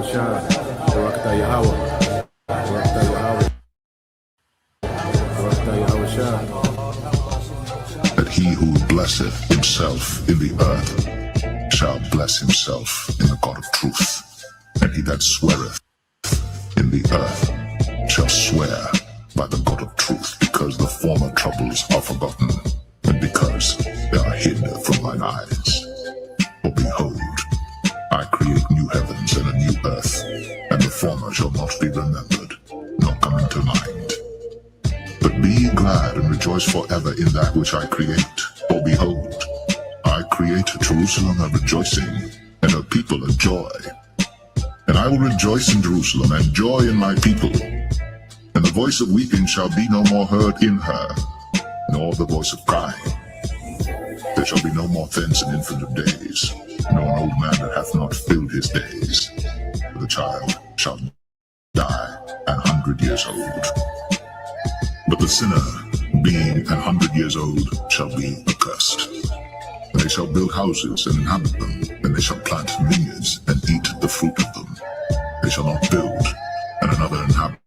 Yahushua, Barakatah Yahweh, Barakatah Yahweh, Barakatah Yahushua. That he who blesseth himself in the earth shall bless himself in the God of truth. And he that sweareth in the earth shall swear by the God of truth, because the former troubles are forgotten, and because they are hid from mine eyes. For behold, I create new heavens and a new earth, and the former shall not be remembered, nor come into mind. But be ye glad and rejoice forever in that which I create. For behold, I create Jerusalem a rejoicing, and her people a joy. And I will rejoice in Jerusalem, and joy in my people. And the voice of weeping shall be no more heard in her, nor the voice of crying. There shall be no more thence an infant of days, nor an old man that hath not filled his days. For the child shall die 100 years old. But the sinner, being 100 years old, shall be accursed. And they shall build houses and inhabit them, and they shall plant vineyards and eat the fruit of them. They shall not build, and another inhabit.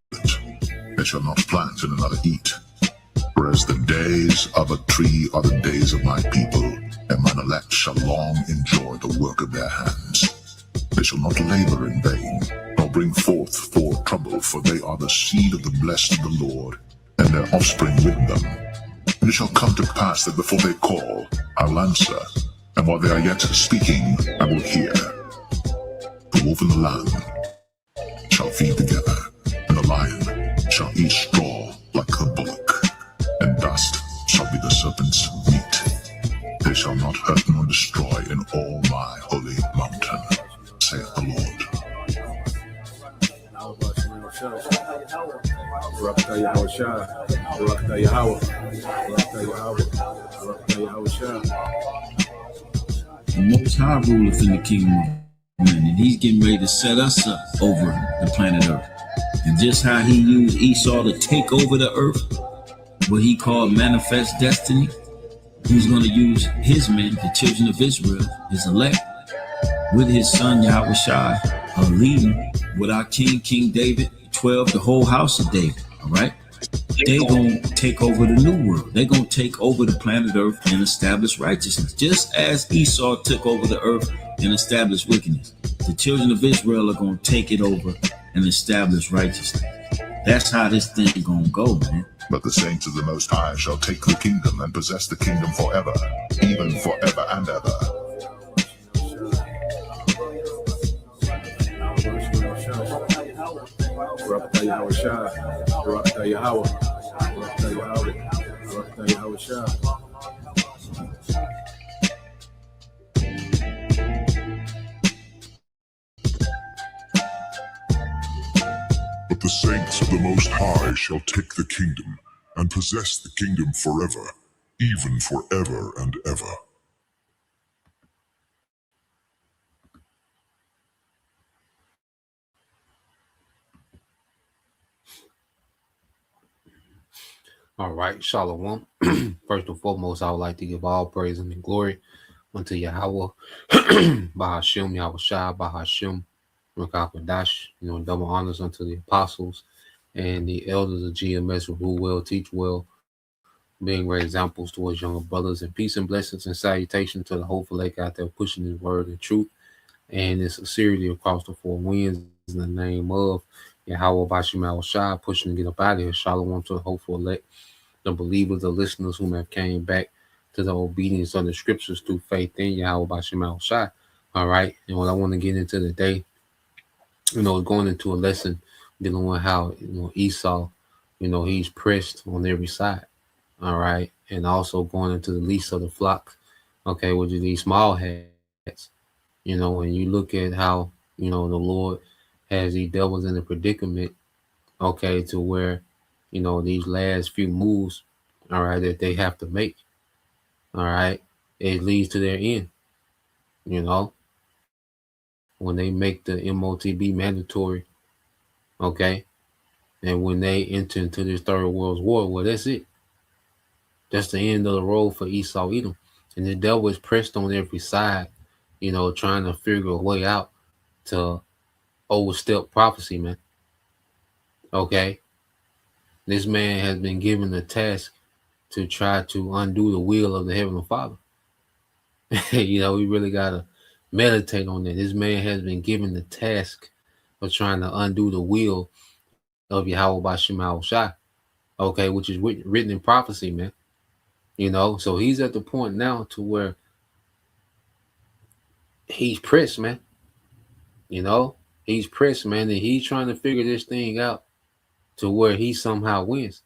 They shall not plant, and another eat. Whereas the days of a tree are the days of my people, and mine elect shall long enjoy the work of their hands. They shall not labor in vain, nor bring forth for trouble, for they are the seed of the blessed of the Lord, and their offspring with them. And it shall come to pass that before they call, I will answer, and while they are yet speaking, I will hear. The wolf and the lamb shall feed together, and the lion shall eat straw like the bullock, and dust shall be the serpent's meat. They shall not hurt nor destroy in all my holy mountain, saith the Lord. Barakatah Yahushua, Barakatah Yahweh, Barakatah Yahweh, Barakatah Yahushua. The Most High ruleth in the kingdom of men, and he's getting ready to set us up over the planet Earth. And just how he used Esau to take over the earth, what he called manifest destiny, he's going to use his men, the children of Israel, his elect, with his son Yahushua, leading with our King David, 12, the whole house of David, all right? They're going to take over the new world. They're going to take over the planet Earth and establish righteousness, just as Esau took over the earth and established wickedness. The children of Israel are going to take it over and establish righteousness. That's how this thing is going to go, man. But the saints of the Most High shall take the kingdom and possess the kingdom forever, even forever and ever. Barakatah Yahushua, Barakatah Yahweh, Barakatah Yahweh, Barakatah Yahushua. But the saints of the Most High shall take the kingdom and possess the kingdom forever, even forever and ever. All right, Shalom. First and foremost, I would like to give all praise and glory unto Yahweh, Bahashem, Yahushua, Bahashem, Rakapadash, double honors unto the apostles and the elders of GMS who rule well, teach well, being great examples towards younger brothers, and peace and blessings and salutation to the hopeful lake out there pushing his word and truth and its sincerity across the four winds in the name of Yahweh, Bashim, Yahushua, pushing to get up out of here. Shalom to the hopeful elect, the believers, the listeners who have came back to the obedience of the scriptures through faith in Yahweh Bashim Al-Shai. All right. And what I want to get into today, going into a lesson dealing with how, Esau, he's pressed on every side. All right. And also going into the least of the flock, okay, which is these small hats. When you look at how, the Lord has these devils in a predicament, okay, to where, these last few moves, all right, that they have to make, all right, it leads to their end, when they make the MOTB mandatory, okay, and when they enter into this third world war, well, that's it. That's the end of the road for Esau Edom. And the devil is pressed on every side, trying to figure a way out to overstep prophecy, man. Okay, this man has been given the task to try to undo the will of the Heavenly Father. We really gotta meditate on that. This man has been given the task of trying to undo the will of Yahweh Bashim Shai. Okay, which is written in prophecy, man. So he's at the point now to where he's pressed, man. He's pressed, man, and he's trying to figure this thing out to where he somehow wins.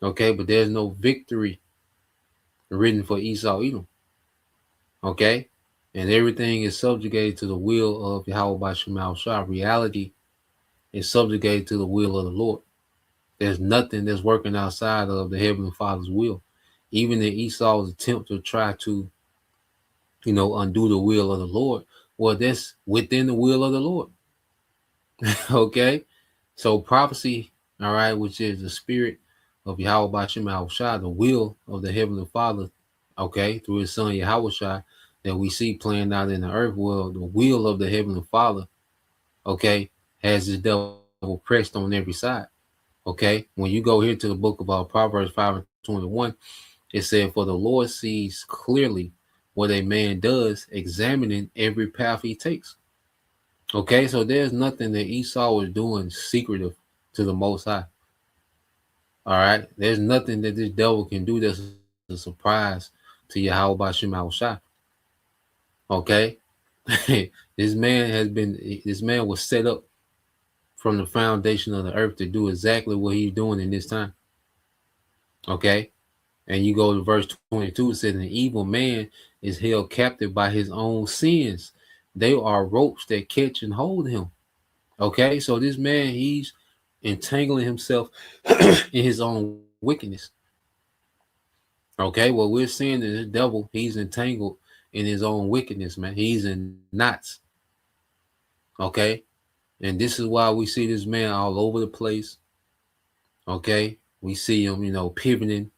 Okay, but there's no victory written for Esau Edom. Okay, and everything is subjugated to the will of Yahweh Bashim Shai. Reality is subjugated to the will of the Lord. There's nothing that's working outside of the Heavenly Father's will. Even in Esau's attempt to try to, undo the will of the Lord, well, that's within the will of the Lord. Okay? So prophecy, all right, which is the spirit of Yahweh Bashim Shai, the will of the Heavenly Father, okay, through his son Yahweh Shai, that we see playing out in the earth world, the will of the Heavenly Father, okay, has this devil pressed on every side. Okay, when you go here to the book of Proverbs 5:21, it said, "For the Lord sees clearly what a man does, examining every path he takes." Okay, so there's nothing that Esau was doing secretive to the Most High. All right, there's nothing that this devil can do that's a surprise to Yahweh Bashim Shai. Okay, this man was set up from the foundation of the earth to do exactly what he's doing in this time. Okay, and you go to verse 22, it says, "An evil man is held captive by his own sins. They are ropes that catch and hold him." Okay, so this man, he's entangling himself in his own wickedness. Okay, well, we're seeing that the devil, he's entangled in his own wickedness, man. He's in knots. Okay, and this is why we see this man all over the place. Okay, we see him, pivoting,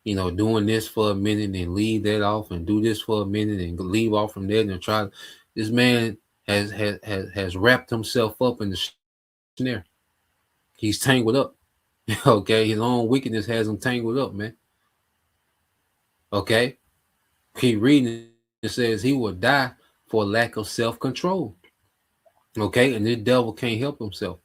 doing this for a minute and leave that off, and do this for a minute and leave off from there and try. This man has wrapped himself up in the snare. He's tangled up. Okay, his own wickedness has him tangled up, man. Okay, keep reading. It says he will die for lack of self-control. Okay, and this devil can't help himself.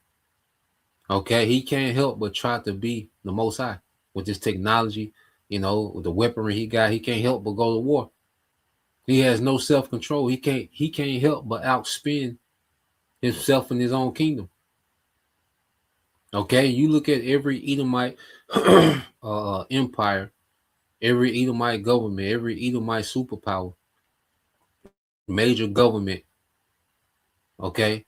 Okay, he can't help but try to be the Most High with this technology, with the weaponry he got. He can't help but go to war. He has no self-control. He can't help but outspin himself in his own kingdom. Okay, you look at every Edomite empire, every Edomite government, every Edomite superpower, major government. Okay,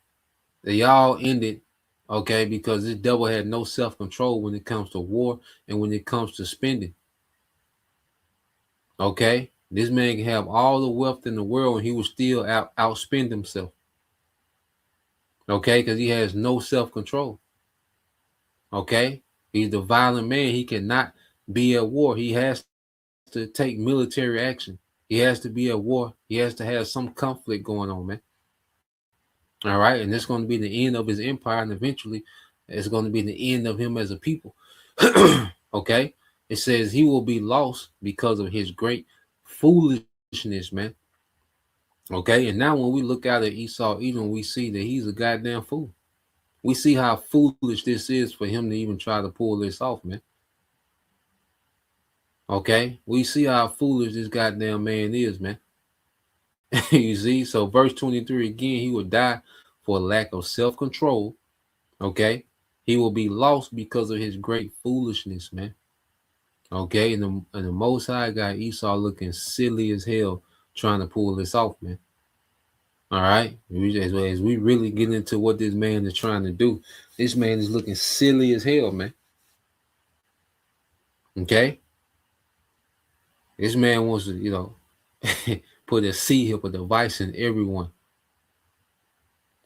they all ended. Okay, because this devil had no self-control when it comes to war and when it comes to spending. Okay, this man can have all the wealth in the world and he will still outspend himself. Okay, because he has no self-control. Okay, he's the violent man. He cannot be at war. He has to take military action. He has to be at war. He has to have some conflict going on, man. All right, and it's going to be the end of his empire, and eventually it's going to be the end of him as a people. Okay, it says he will be lost because of his great foolishness, man. Okay, and now when we look out at Esau Edom, we see that he's a goddamn fool. We see how foolish this is for him to even try to pull this off, man. Okay, we see how foolish this goddamn man is, man. You see, so verse 23 again, he will die for lack of self-control. Okay, he will be lost because of his great foolishness, man. Okay, and the Most High got Esau looking silly as hell trying to pull this off, man. All right, as we really get into what this man is trying to do, this man is looking silly as hell, man. Okay, this man wants to, put a C-hip, a device in everyone.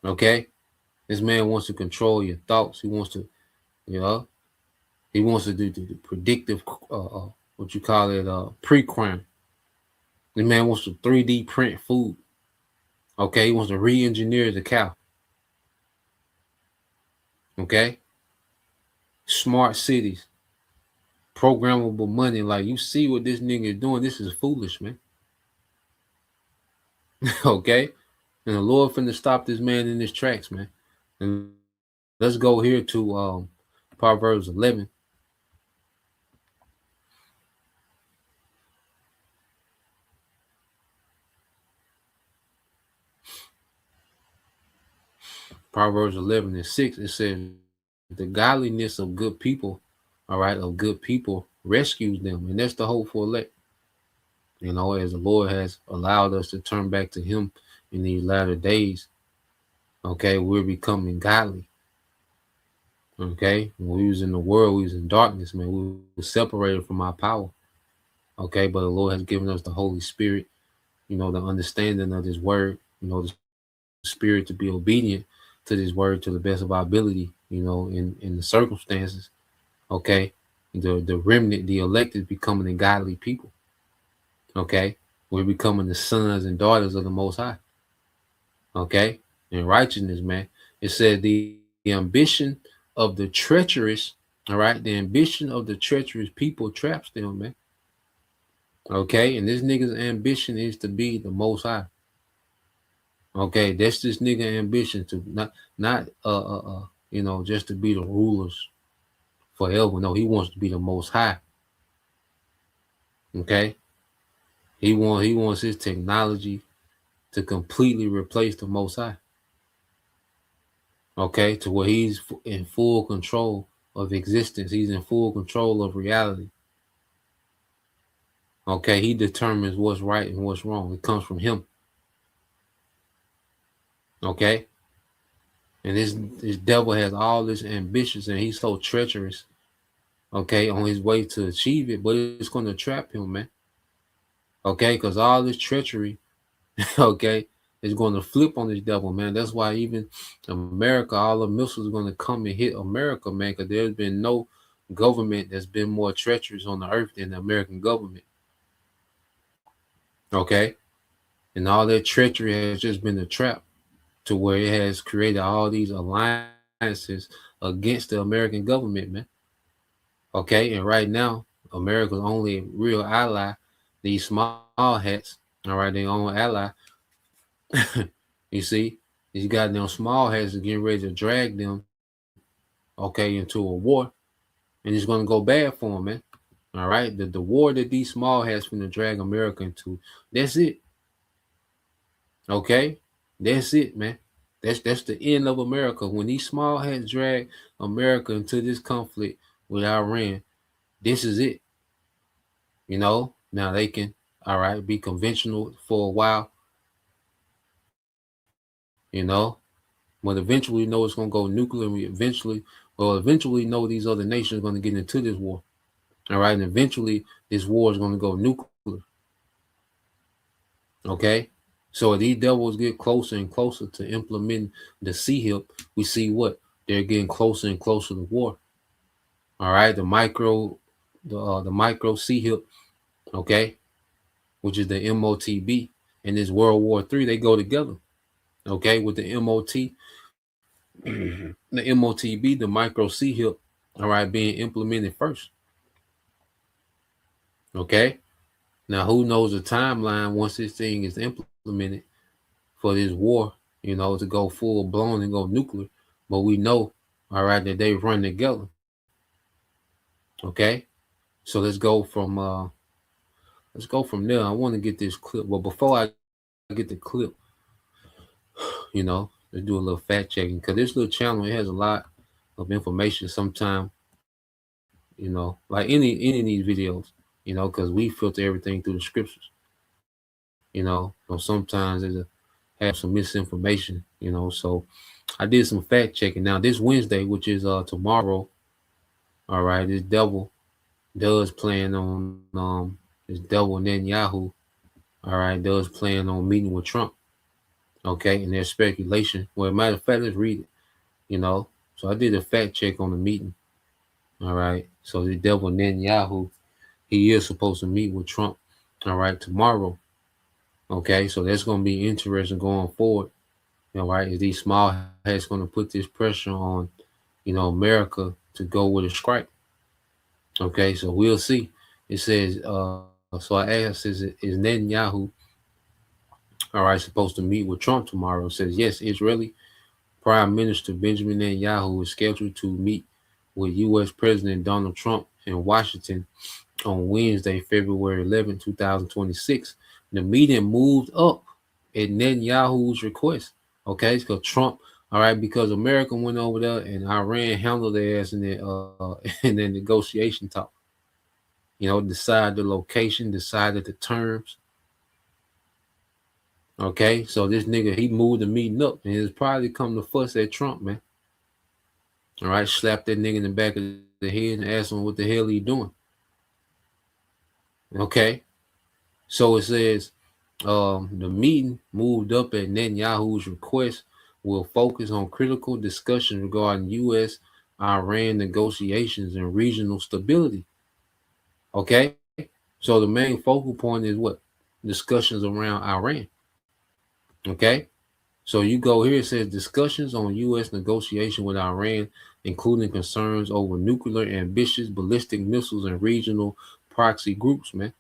Okay, this man wants to control your thoughts. He wants to, he wants to do the predictive, what you call it, pre-crime. This man wants to 3D print food. Okay, he wants to re-engineer the cow. Okay, smart cities, programmable money. Like, you see what this nigga is doing. This is foolish, man. Okay, and the Lord finna stop this man in his tracks, man. And let's go here to Proverbs 11. Proverbs 11:6. It says, the godliness of good people, all right, of good people rescues them. And that's the hopeful elect. You know, as the Lord has allowed us to turn back to him in these latter days, okay, we're becoming godly. Okay, when we was in the world, we was in darkness, man. We were separated from our power. Okay, but the Lord has given us the Holy Spirit, you know, the understanding of his word, you know, the spirit to be obedient to this word to the best of our ability, you know, in the circumstances. Okay, the remnant, the elect is becoming a godly people. Okay, we're becoming the sons and daughters of the Most High. Okay, in righteousness, man. It said the ambition of the treacherous, all right, the ambition of the treacherous people traps them, man. Okay, and this nigga's ambition is to be the Most High. Okay, that's this nigga ambition to not you know, just to be the rulers forever. No, he wants to be the Most High. Okay, he wants his technology to completely replace the Most High. Okay, to where he's in full control of existence. He's in full control of reality. Okay, he determines what's right and what's wrong. It comes from him. Okay, and this devil has all this ambitions, and he's so treacherous. Okay, on his way to achieve it, but it's going to trap him, man. Okay, because all this treachery, okay, is going to flip on this devil, man. That's why even America, all the missiles are going to come and hit America, man, because there's been no government that's been more treacherous on the earth than the American government. Okay, and all that treachery has just been a trap to where it has created all these alliances against the American government, man. Okay, and right now, America's only real ally, these small hats, all right, their own ally. You see, these goddamn small hats are getting ready to drag them, okay, into a war, and it's gonna go bad for them, man. All right, the war that these small hats finna drag America into, that's it. Okay, that's it, man. That's the end of America. When these small hats drag America into this conflict with Iran, this is it. You know, now they can, all right, be conventional for a while, you know, but eventually we know it's going to go nuclear. And we eventually know these other nations are going to get into this war. All right. And eventually this war is going to go nuclear. Okay. So as these devils get closer and closer to implementing the CHIP, we see what? They're getting closer and closer to war. All right. The micro CHIP, okay, which is the MOTB, and this World War III, they go together. Okay, with the MOT, the MOTB, the micro CHIP, all right, being implemented first. Okay, now who knows the timeline once this thing is implemented for this war, you know, to go full blown and go nuclear. But we know, all right, that they run together. Okay, so let's go from there. I want to get this clip, but before I get the clip, you know, let's do a little fact checking, because this little channel, it has a lot of information sometimes, you know, like any of these videos, you know, because we filter everything through the scriptures, you know, so sometimes there's have some misinformation, you know. So I did some fact checking. Now this Wednesday, which is tomorrow, all right, this devil does plan on this devil Netanyahu, all right, does plan on meeting with Trump. Okay, and there's speculation. Well, matter of fact, let's read it, you know. So I did a fact check on the meeting. All right. So the devil Netanyahu, he is supposed to meet with Trump, all right, tomorrow. Okay, so that's going to be interesting going forward. All right, is these small hats going to put this pressure on, America to go with a strike. Okay, so we'll see. It says, so I asked, is Netanyahu, all right, supposed to meet with Trump tomorrow? It says, yes, Israeli Prime Minister Benjamin Netanyahu is scheduled to meet with U.S. President Donald Trump in Washington on Wednesday, February 11, 2026. The meeting moved up at Netanyahu's request. Okay, because Trump, all right, because America went over there and Iran handled their ass in in the negotiation talk. Decide the location, decided the terms. Okay, so this nigga, he moved the meeting up, and it's probably come to fuss at Trump, man. All right, slap that nigga in the back of the head and ask him what the hell he doing. Okay, so it says the meeting moved up at Netanyahu's request will focus on critical discussions regarding U.S.-Iran negotiations and regional stability. Okay, so the main focal point is what? Discussions around Iran. Okay, so you go here, it says discussions on U.S. negotiation with Iran, including concerns over nuclear ambitions, ballistic missiles, and regional proxy groups, man.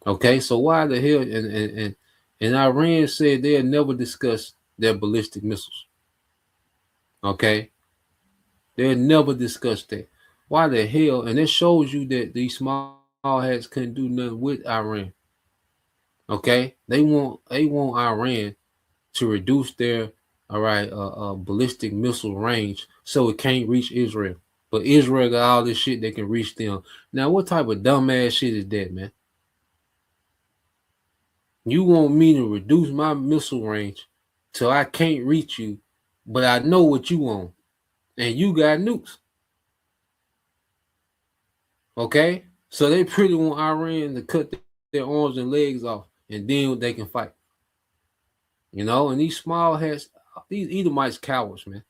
Okay, so why the hell? And Iran said they'll never discuss their ballistic missiles. Okay, they'll never discuss that. Why the hell? And it shows you that these small hats couldn't do nothing with Iran. Okay, they want Iran to reduce their ballistic missile range so it can't reach Israel. But Israel got all this shit that can reach them. Now, what type of dumbass shit is that, man? You want me to reduce my missile range till I can't reach you, but I know what you want, and you got nukes. Okay? So they pretty want Iran to cut their arms and legs off, and then they can fight. And these small hats, these Edomites cowards, man.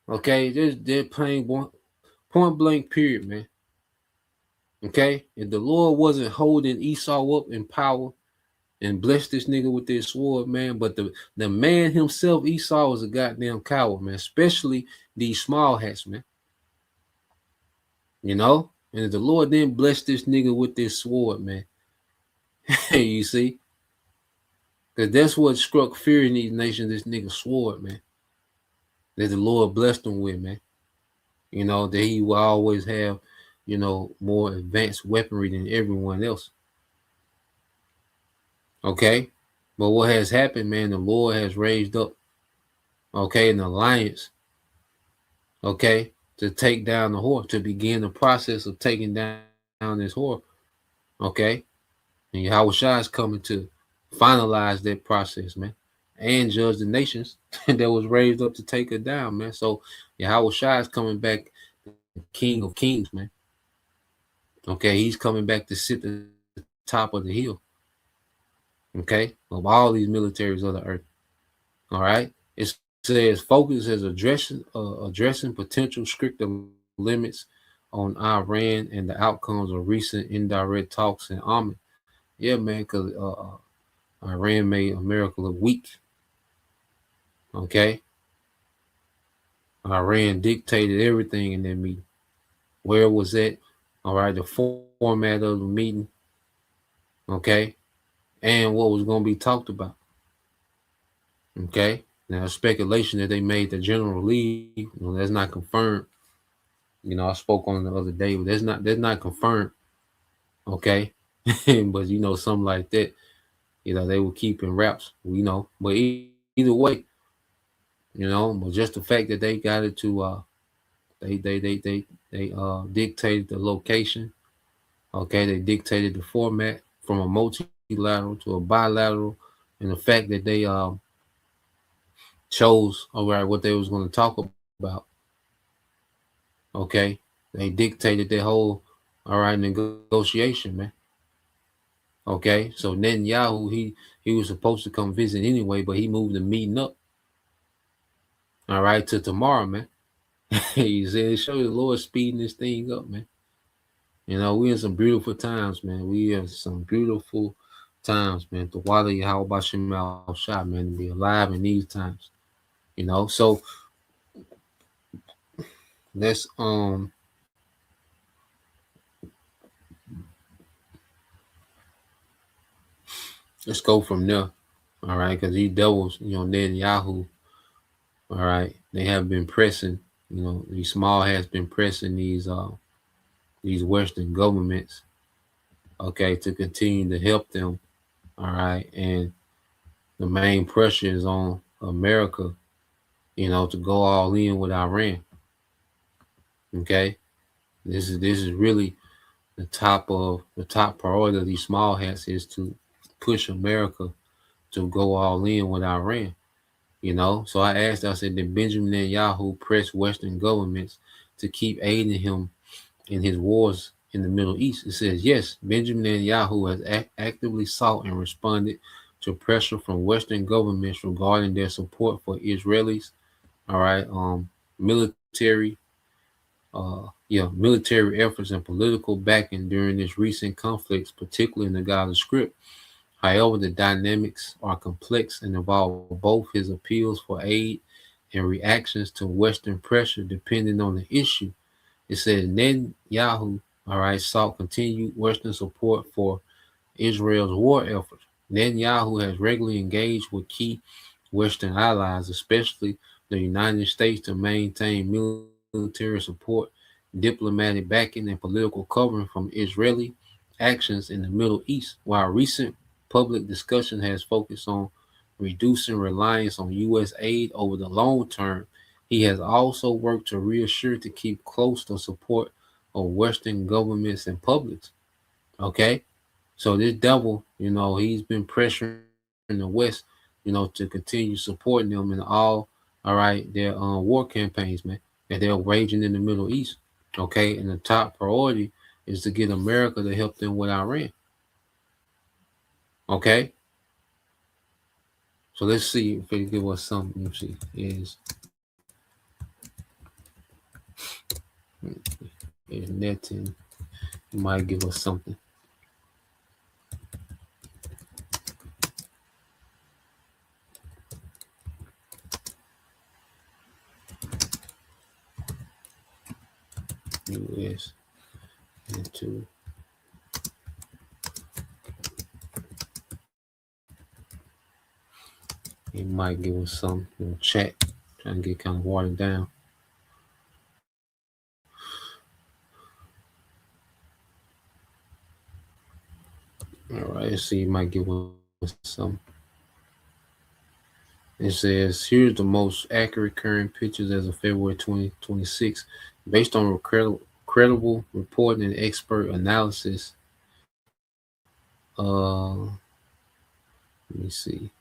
Okay? They're playing point blank period, man. Okay? If the Lord wasn't holding Esau up in power and blessed this nigga with this sword, man, but the man himself, Esau, was a goddamn coward, man, especially these small hats, man. And if the Lord didn't bless this nigga with this sword, man, you see, because that's what struck fear in these nations, this nigga sword, man, that the Lord blessed him with, man. That he will always have, more advanced weaponry than everyone else. Okay, but what has happened, man, the Lord has raised up, okay, an alliance, okay, to take down the whore, to begin the process of taking down this whore, okay, and Yahushua is coming to finalize that process, man, and judge the nations that was raised up to take her down, man. So Yahushua is coming back, the King of Kings, man. Okay, he's coming back to sit at the top of the hill, okay, of all these militaries of the earth. All right, it says focus is addressing potential stricter limits on Iran and the outcomes of recent indirect talks in Amman. Yeah, man, because Iran made America look weak. Okay, Iran dictated everything in that meeting. Where was that? All right, the format of the meeting. Okay, and what was going to be talked about. Okay, now speculation that they made the general leave, that's not confirmed. I spoke on the other day, but that's not confirmed. Okay, but something like that, they were keeping wraps. But either way, but just the fact that they got it to they dictated the location. Okay, they dictated the format from a multilateral to a bilateral, and the fact that they chose what they was going to talk about. Okay, they dictated their whole negotiation, man. Okay, so Netanyahu, he was supposed to come visit anyway, but he moved the meeting up. All right, to tomorrow, man. He said, "Show the Lord speeding this thing up, man." We in some beautiful times, man. We in some beautiful times, man. The water Yahweh Shema shot, man, to be alive in these times. So let's let's go from there. All right, because these devils, Netanyahu, all right, they have been pressing, these small hats been pressing these Western governments, okay, to continue to help them. All right, and the main pressure is on America, to go all in with Iran. Okay, this is really the top priority of these small hats is to push America to go all in with Iran. So I said, did Benjamin Netanyahu press Western governments to keep aiding him in his wars in the Middle East? It says, yes, Benjamin Netanyahu has actively sought and responded to pressure from Western governments regarding their support for Israelis, all right, military efforts and political backing during this recent conflicts, particularly in the Gaza Strip. However, the dynamics are complex and involve both his appeals for aid and reactions to Western pressure depending on the issue. It said Netanyahu, all right, sought continued Western support for Israel's war efforts. Netanyahu has regularly engaged with key Western allies, especially the United States, to maintain military support, diplomatic backing, and political covering from Israeli actions in the Middle East. While recent public discussion has focused on reducing reliance on U.S. aid over the long term, he has also worked to reassure to keep close the support of Western governments and publics. Okay? So this devil, he's been pressuring the West, to continue supporting them in all right, their war campaigns, man, that they're waging in the Middle East. Okay, and the top priority is to get America to help them with Iran. Okay, so let's see if they give us something. Let's see, is netting. He might give us something. U.S. into he might give us some chat, trying to get kind of watered down. All right, let's see, he might give us some. It says, here's the most accurate current pictures as of February 2026, based on credible reporting and expert analysis. Let me see.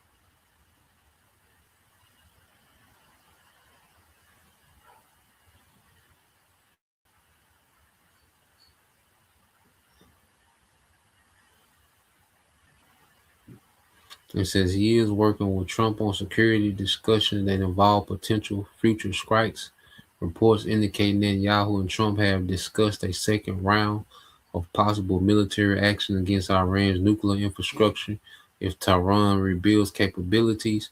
It says he is working with Trump on security discussions that involve potential future strikes. Reports indicating that Netanyahu and Trump have discussed a second round of possible military action against Iran's nuclear infrastructure if Tehran rebuilds capabilities.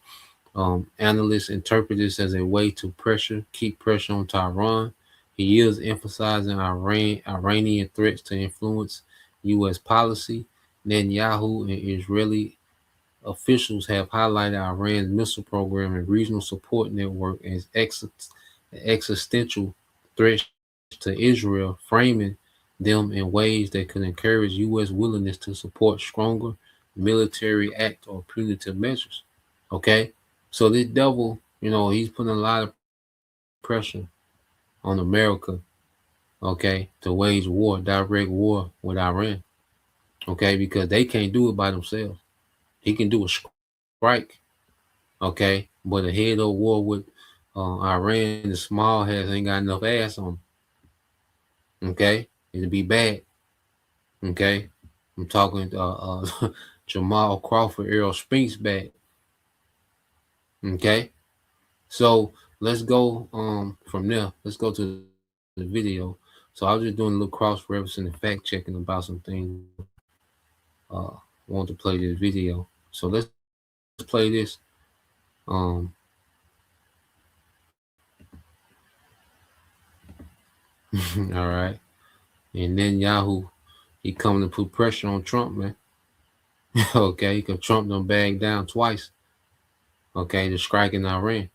Analysts interpret this as a way to keep pressure on Tehran. He is emphasizing Iranian threats to influence U.S. policy. Netanyahu and Israeli officials have highlighted Iran's missile program and regional support network as existential threats to Israel, framing them in ways that could encourage U.S. willingness to support stronger military act or punitive measures. Okay? So this devil, he's putting a lot of pressure on America, okay, to wage war, direct war with Iran, okay, because they can't do it by themselves. He can do a strike, okay, but a head of war with Iran, the small hats ain't got enough ass on them, okay, it'd be bad, okay. I'm talking Jamal Crawford, Errol Spinks back, okay. So let's go from there. Let's go to the video. So I was just doing a little cross-referencing and fact-checking about some things. Want to play this video. So let's play this. All right. And then Yahoo, he coming to put pressure on Trump, man. Okay, because Trump done bagged down twice. Okay, to striking Iran.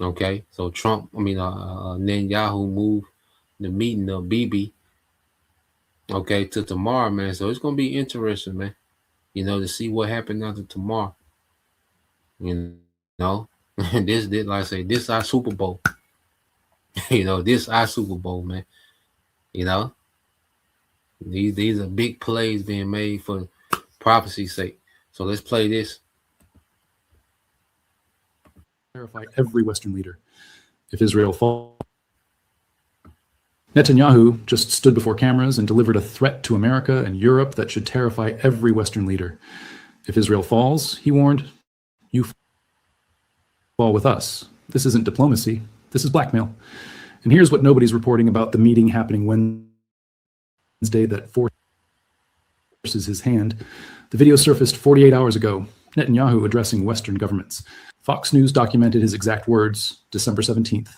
Okay, so Netanyahu moved the meeting of Bibi, okay, to tomorrow, man. So it's gonna be interesting, man. You know, to see what happened after tomorrow. You know, this like I say, this our Super Bowl. You know, this our Super Bowl, man. You know, these are big plays being made for prophecy's sake. So let's play this. Terrify every Western leader. If Israel falls, Netanyahu just stood before cameras and delivered a threat to America and Europe that should terrify every Western leader. If Israel falls, he warned, you fall with us. This isn't diplomacy. This is blackmail. And here's what nobody's reporting about the meeting happening Wednesday that forces his hand. The video surfaced 48 hours ago. Netanyahu addressing Western governments. Fox News documented his exact words, December 17th.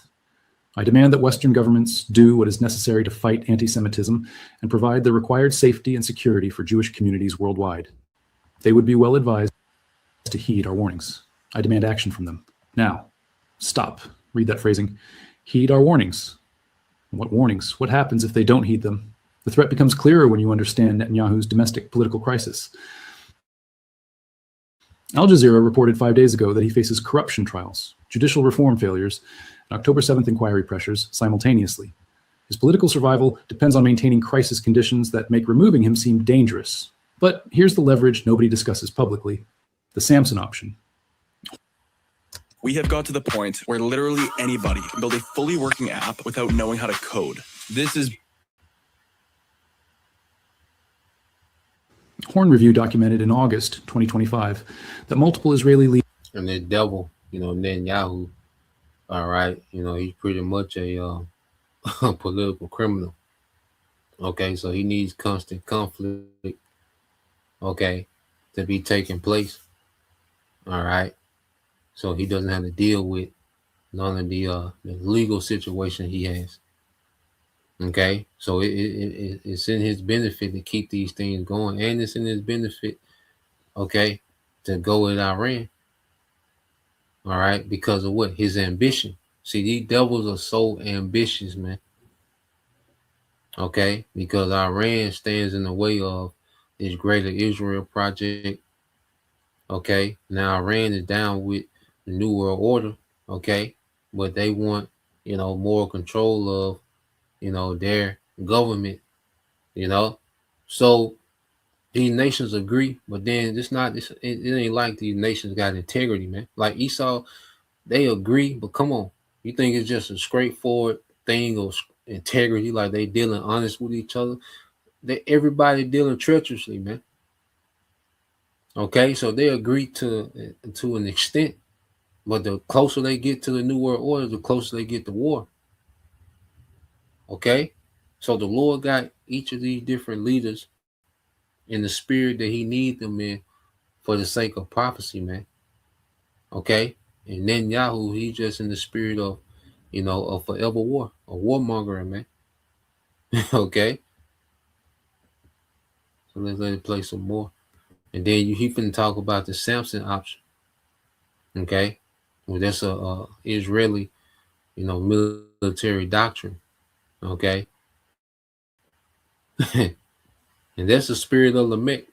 I demand that Western governments do what is necessary to fight anti-Semitism and provide the required safety and security for Jewish communities worldwide. They would be well advised to heed our warnings. I demand action from them. Now, stop. Read that phrasing. Heed our warnings. What warnings? What happens if they don't heed them? The threat becomes clearer when you understand Netanyahu's domestic political crisis. Al Jazeera reported 5 days ago that he faces corruption trials, judicial reform failures, and October 7th inquiry pressures simultaneously. His political survival depends on maintaining crisis conditions that make removing him seem dangerous. But here's the leverage nobody discusses publicly, the Samson option. We have got to the point where literally anybody can build a fully working app without knowing how to code. This is Horn Review documented in August 2025 that multiple Israeli leaders And the devil, Netanyahu, all right, he's pretty much a political criminal. Okay, so he needs constant conflict, okay, to be taking place. All right. So he doesn't have to deal with none of the legal situation he has. Okay, so it's in his benefit to keep these things going, and it's in his benefit, okay, to go with Iran. All right, because of what? His ambition. See, these devils are so ambitious, man. Okay, because Iran stands in the way of this greater Israel project. Okay, now Iran is down with the New World Order. Okay, but they want, more control of, their government, So these nations agree, but then it ain't like these nations got integrity, man. Like Esau, they agree, but come on. You think it's just a straightforward thing of integrity, like they dealing honest with each other? Everybody dealing treacherously, man. Okay, so they agree to an extent, but the closer they get to the New World Order, the closer they get to war. Okay, so the Lord got each of these different leaders in the spirit that he needs them in for the sake of prophecy, man. Okay, and then Yahoo, he's just in the spirit of, a forever war, a warmonger, man. Okay, so let's let it play some more, and then he finna talk about the Samson option. Okay, well that's a Israeli, military doctrine. Okay. And that's the spirit of Lamech.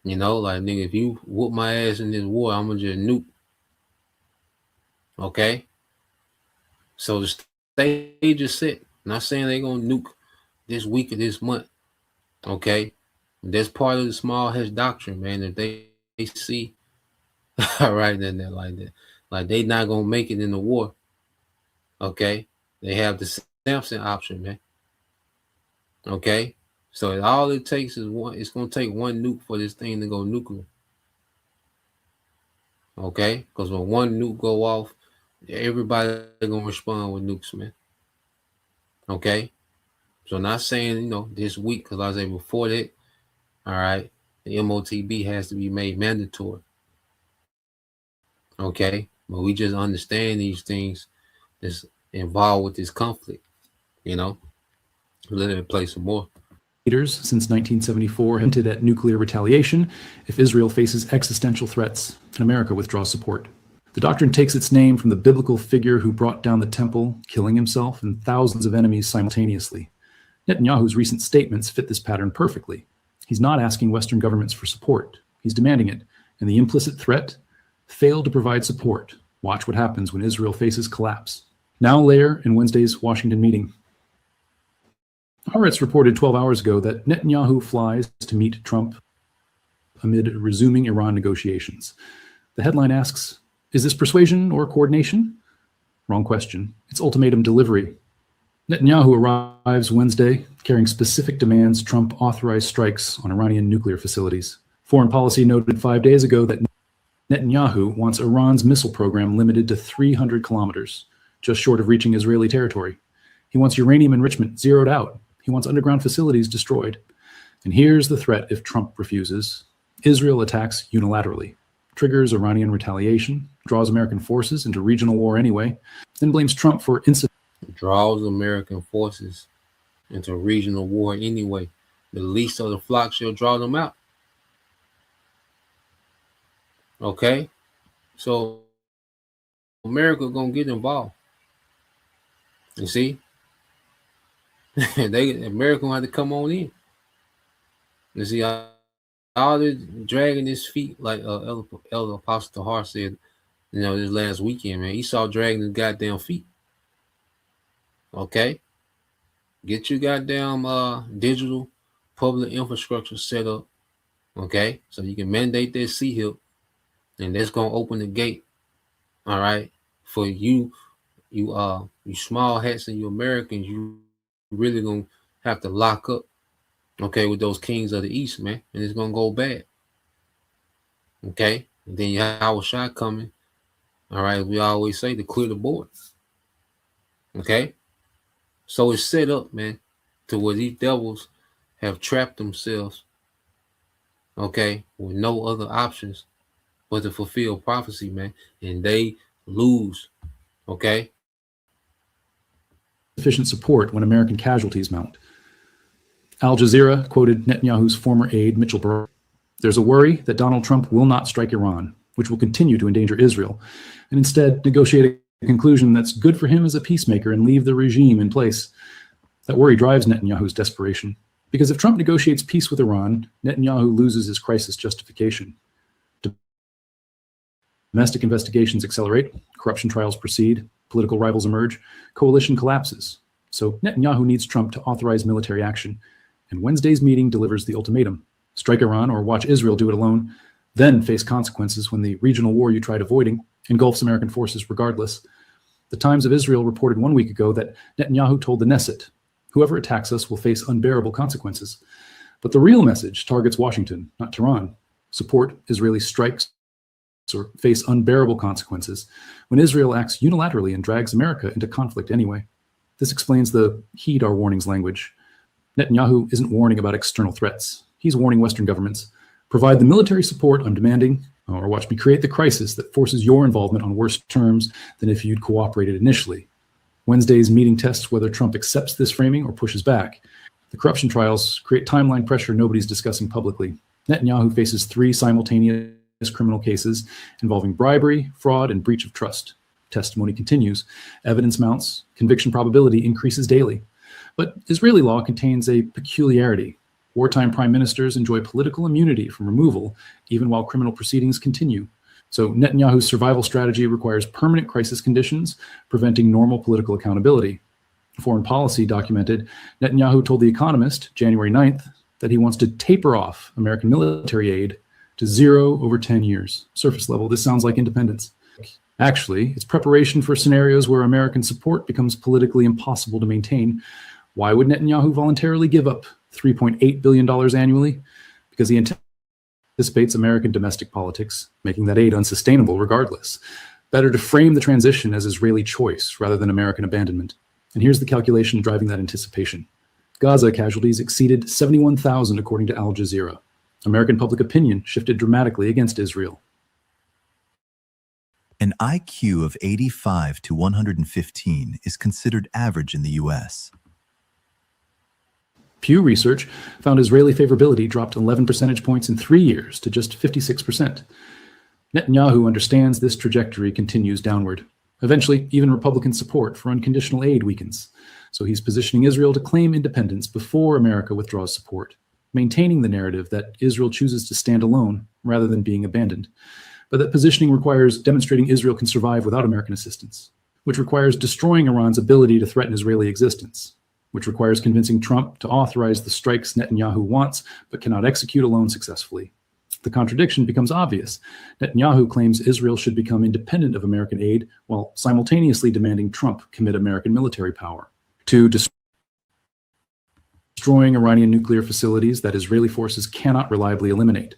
Like, nigga, if you whoop my ass in this war, I'm gonna just nuke. Okay. So the stage is set. Not saying they're gonna nuke this week or this month. Okay. That's part of the small H doctrine, man. If they see all right, then they're like that. Like they not gonna make it in the war. Okay. They have the Samson option, man. Okay, so all it takes is one. It's gonna take one nuke for this thing to go nuclear. Okay, because when one nuke go off, everybody gonna respond with nukes, man. Okay, so not saying this week, because I say before that, all right, the MOTB has to be made mandatory. Okay, but we just understand these things that's involved with this conflict. You know, let it play some more. Leaders since 1974 hinted at nuclear retaliation if Israel faces existential threats and America withdraws support. The doctrine takes its name from the biblical figure who brought down the temple, killing himself and thousands of enemies simultaneously. Netanyahu's recent statements fit this pattern perfectly. He's not asking Western governments for support. He's demanding it. And the implicit threat, fail to provide support. Watch what happens when Israel faces collapse. Now layer in Wednesday's Washington meeting. Haaretz reported 12 hours ago that Netanyahu flies to meet Trump amid resuming Iran negotiations. The headline asks, is this persuasion or coordination? Wrong question. It's ultimatum delivery. Netanyahu arrives Wednesday carrying specific demands Trump authorized strikes on Iranian nuclear facilities. Foreign policy noted 5 days ago that Netanyahu wants Iran's missile program limited to 300 kilometers, just short of reaching Israeli territory. He wants uranium enrichment zeroed out. He wants underground facilities destroyed. And here's the threat if Trump refuses. Israel attacks unilaterally, triggers Iranian retaliation, draws American forces into regional war anyway, then blames Trump for Draws American forces into regional war anyway. The least of the flock shall draw them out. Okay? So America gonna get involved. You see? America gonna have to come on in. You see, all this dragging his feet, like Elder Apostle Tahar said, this last weekend, man. Esau dragging his goddamn feet. Okay? Get your goddamn digital public infrastructure set up. Okay? So you can mandate that CHIP, and that's gonna open the gate. All right, for you small hats and you Americans, you really gonna have to lock up, okay, with those kings of the East, man, and it's gonna go bad. Okay, and then you have our shot coming. All right, we always say to clear the board. Okay, so it's set up, man, to where these devils have trapped themselves. Okay, with no other options but to fulfill prophecy, man, and they lose. Okay. Sufficient support when American casualties mount. Al Jazeera quoted Netanyahu's former aide, Mitchell Burr. There's a worry that Donald Trump will not strike Iran, which will continue to endanger Israel, and instead negotiate a conclusion that's good for him as a peacemaker and leave the regime in place. That worry drives Netanyahu's desperation, because if Trump negotiates peace with Iran, Netanyahu loses his crisis justification. Domestic investigations accelerate, corruption trials proceed, political rivals emerge, coalition collapses. So Netanyahu needs Trump to authorize military action. And Wednesday's meeting delivers the ultimatum. Strike Iran or watch Israel do it alone, then face consequences when the regional war you tried avoiding engulfs American forces regardless. The Times of Israel reported 1 week ago that Netanyahu told the Knesset, whoever attacks us will face unbearable consequences. But the real message targets Washington, not Tehran. Support Israeli strikes or face unbearable consequences when Israel acts unilaterally and drags America into conflict anyway. This explains the heed our warnings language. Netanyahu isn't warning about external threats. He's warning Western governments, provide the military support I'm demanding, or watch me create the crisis that forces your involvement on worse terms than if you'd cooperated initially. Wednesday's meeting tests whether Trump accepts this framing or pushes back. The corruption trials create timeline pressure nobody's discussing publicly. Netanyahu faces 3 simultaneous criminal cases involving bribery, fraud, and breach of trust. Testimony continues. Evidence mounts. Conviction probability increases daily. But Israeli law contains a peculiarity. Wartime prime ministers enjoy political immunity from removal, even while criminal proceedings continue. So Netanyahu's survival strategy requires permanent crisis conditions, preventing normal political accountability. Foreign policy documented, Netanyahu told The Economist, January 9th, that he wants to taper off American military aid to 0 over 10 years. Surface level, this sounds like independence. Actually, it's preparation for scenarios where American support becomes politically impossible to maintain. Why would Netanyahu voluntarily give up $3.8 billion annually? Because he anticipates American domestic politics, making that aid unsustainable regardless. Better to frame the transition as Israeli choice rather than American abandonment. And here's the calculation driving that anticipation. Gaza casualties exceeded 71,000 according to Al Jazeera. American public opinion shifted dramatically against Israel. An IQ of 85 to 115 is considered average in the U.S. Pew Research found Israeli favorability dropped 11 percentage points in 3 years to just 56%. Netanyahu understands this trajectory continues downward. Eventually, even Republican support for unconditional aid weakens. So he's positioning Israel to claim independence before America withdraws support, maintaining the narrative that Israel chooses to stand alone rather than being abandoned. But that positioning requires demonstrating Israel can survive without American assistance, which requires destroying Iran's ability to threaten Israeli existence, which requires convincing Trump to authorize the strikes Netanyahu wants but cannot execute alone successfully. The contradiction becomes obvious. Netanyahu claims Israel should become independent of American aid while simultaneously demanding Trump commit American military power to destroying Iranian nuclear facilities that Israeli forces cannot reliably eliminate.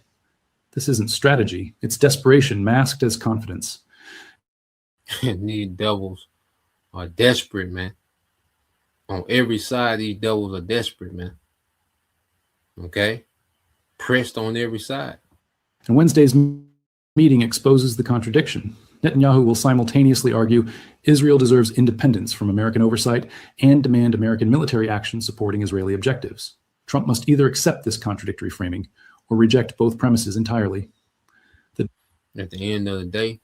This isn't strategy, it's desperation masked as confidence. These devils are desperate, man. On every side, these devils are desperate, man. Okay? Pressed on every side. And Wednesday's meeting exposes the contradiction. Netanyahu will simultaneously argue Israel deserves independence from American oversight and demand American military action supporting Israeli objectives. Trump must either accept this contradictory framing or reject both premises entirely. At the end of the day,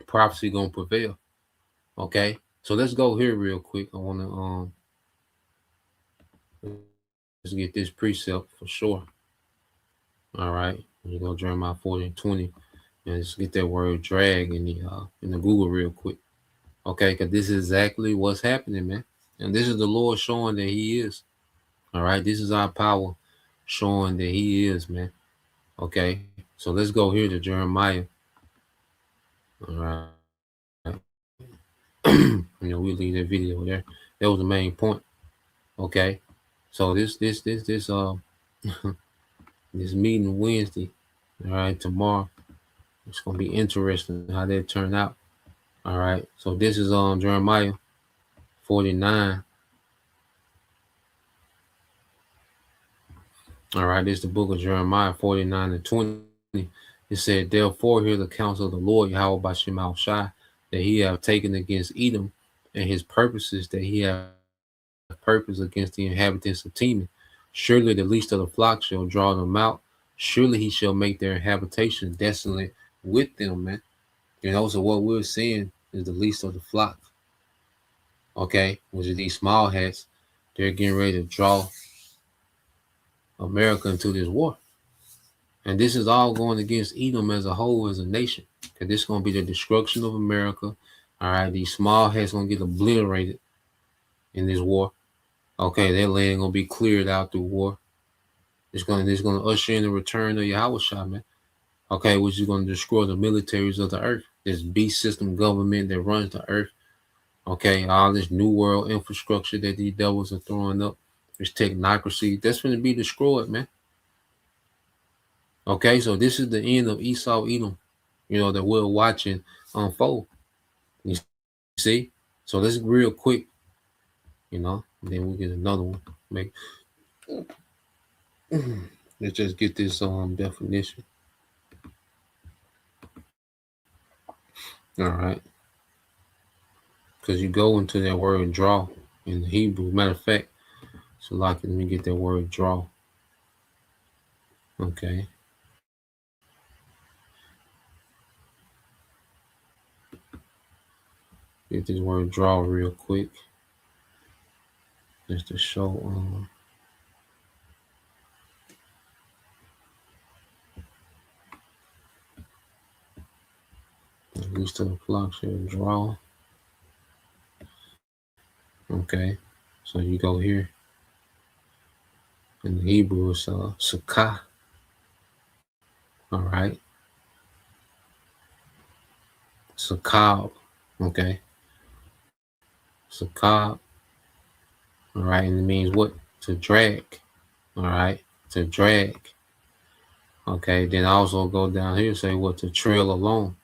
prophecy gonna prevail. Okay? So let's go here real quick. I wanna let's get this precept for sure. All right. You go Jeremiah 40:20, and let's get that word drag in the Google real quick. Okay, because this is exactly what's happening, man. And this is the Lord showing that He is. All right, this is our power showing that He is, man. Okay, so let's go here to Jeremiah. All right. We'll leave that video there. That was the main point. Okay, so this this meeting Wednesday, all right, tomorrow, it's gonna be interesting how that turned out. All right, so this is Jeremiah 49. All right, this is the book of Jeremiah 49:20. It said, therefore hear the counsel of the Lord Yahweh B'Shem Al-Shai, that he have taken against Edom, and his purposes that he have purpose against the inhabitants of Teman. Surely the least of the flock shall draw them out. Surely he shall make their habitation desolate with them, man. So what we're seeing is the least of the flock. Okay, which is these small hats. They're getting ready to draw America into this war. And this is all going against Edom as a whole, as a nation. Because this is going to be the destruction of America. All right, these small hats going to get obliterated in this war. Okay, their land going to be cleared out through war. It's going to usher in the return of Yahushua, man. Okay, which is going to destroy the militaries of the earth. This beast system government that runs the earth. Okay, all this new world infrastructure that these devils are throwing up. This technocracy, that's going to be destroyed, man. Okay, so this is the end of Esau Edom, that we're watching unfold. You see? So let's real quick, and then we'll get another one. Let's just get this definition. All right. Because you go into that word draw in the Hebrew. Matter of fact, so let me get that word draw. Okay. Get this word draw real quick. Just to show at least to the flock shall draw. Okay, so you go here. In the Hebrew, it's sukkah. All right. Sukkah. Okay. Sukkah. All right, and it means what? To drag. All right, to drag. Okay, then also go down here and say what? To trail along.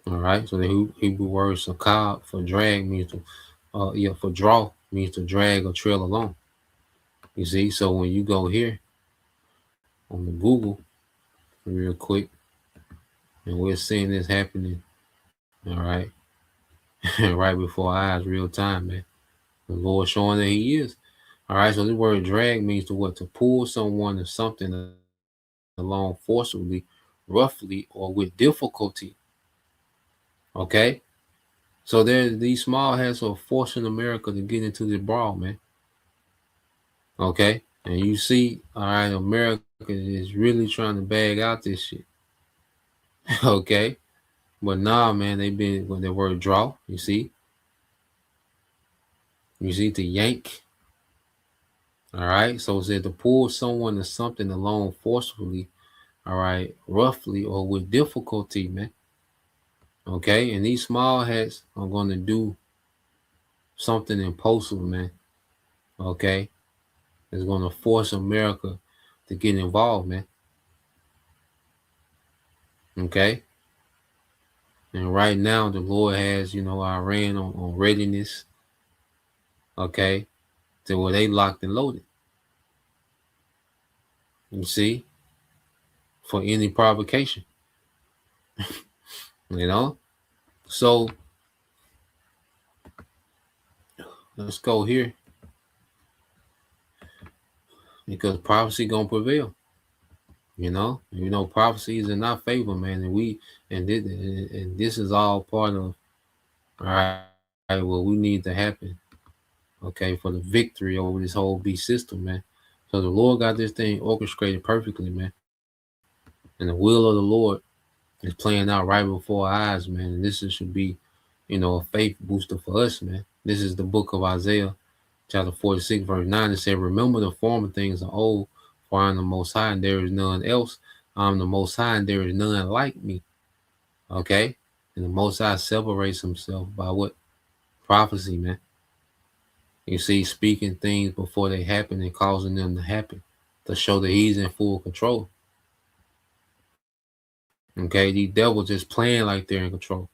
All right, so the Hebrew word sukkah for drag means to, for draw means to drag or trail along. You see, so when you go here on the Google real quick, and we're seeing this happening, all right, right before our eyes, real time, man. The Lord showing that He is. All right, so the word drag means to what? To pull someone or something along forcibly, roughly, or with difficulty. Okay? So there's these small hats are forcing America to get into the brawl, man. Okay? And you see, all right, America is really trying to bag out this shit. Okay? But nah, man, they've been with the word draw, you see? You see to yank. All right. So it said to pull someone or something along forcefully, all right, roughly or with difficulty, man. Okay. And these small hats are going to do something impulsive, man. Okay. It's going to force America to get involved, man. Okay. And right now, the Lord has, Iran on readiness. Okay. To where they locked and loaded. You see? For any provocation. So let's go here. Because prophecy gonna prevail. Prophecy is in our favor, man. And this is all part of all right, what we need to happen. Okay, for the victory over this whole beast system, man. So the Lord got this thing orchestrated perfectly, man. And the will of the Lord is playing out right before our eyes, man. And this should be, a faith booster for us, man. This is the book of Isaiah, chapter 46, verse 9. It said, remember the former things are old, for I am the Most High, and there is none else. I am the Most High, and there is none like me. Okay? And the Most High separates himself by what? Prophecy, man. You see, speaking things before they happen and causing them to happen to show that he's in full control. Okay? These devils just playing like they're in control.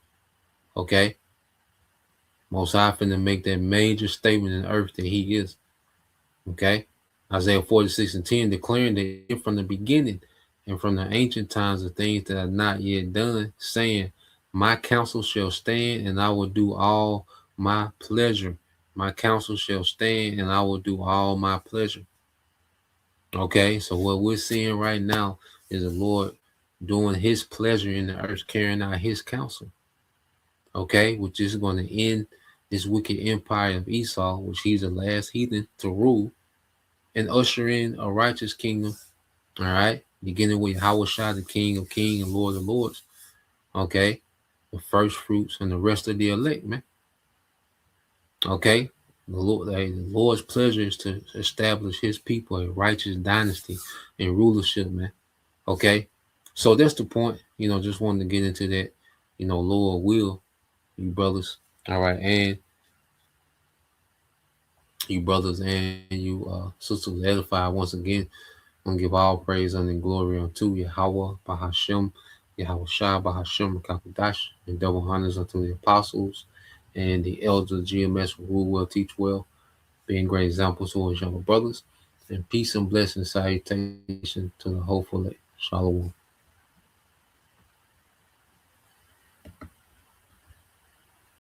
Okay? Most High finna make that major statement in the earth that he is. Okay? Isaiah 46 and 10 declaring that from the beginning and from the ancient times of things that are not yet done, saying, my counsel shall stand and I will do all my pleasure. My counsel shall stand and I will do all my pleasure. Okay, so what we're seeing right now is the Lord doing his pleasure in the earth, carrying out his counsel. Okay, which is going to end this wicked empire of Esau, which he's the last heathen to rule, and usher in a righteous kingdom. All right, beginning with Yahushua, the King of Kings and Lord of Lords. Okay, the first fruits and the rest of the elect, man. Okay, the Lord's pleasure is to establish his people a righteous dynasty and rulership, man. Okay, so that's the point. Just wanted to get into that. Lord will, you brothers. All right, and you brothers and you sisters edify once again. I'm gonna give all praise and glory unto Yahweh, Bahashem, Yahushua, Bahashem, Kakadash, and double honors unto the apostles and the elders of GMS who rule well, teach well, being great examples to his younger brothers. And peace and blessing salutation to the hopeful. Shalom.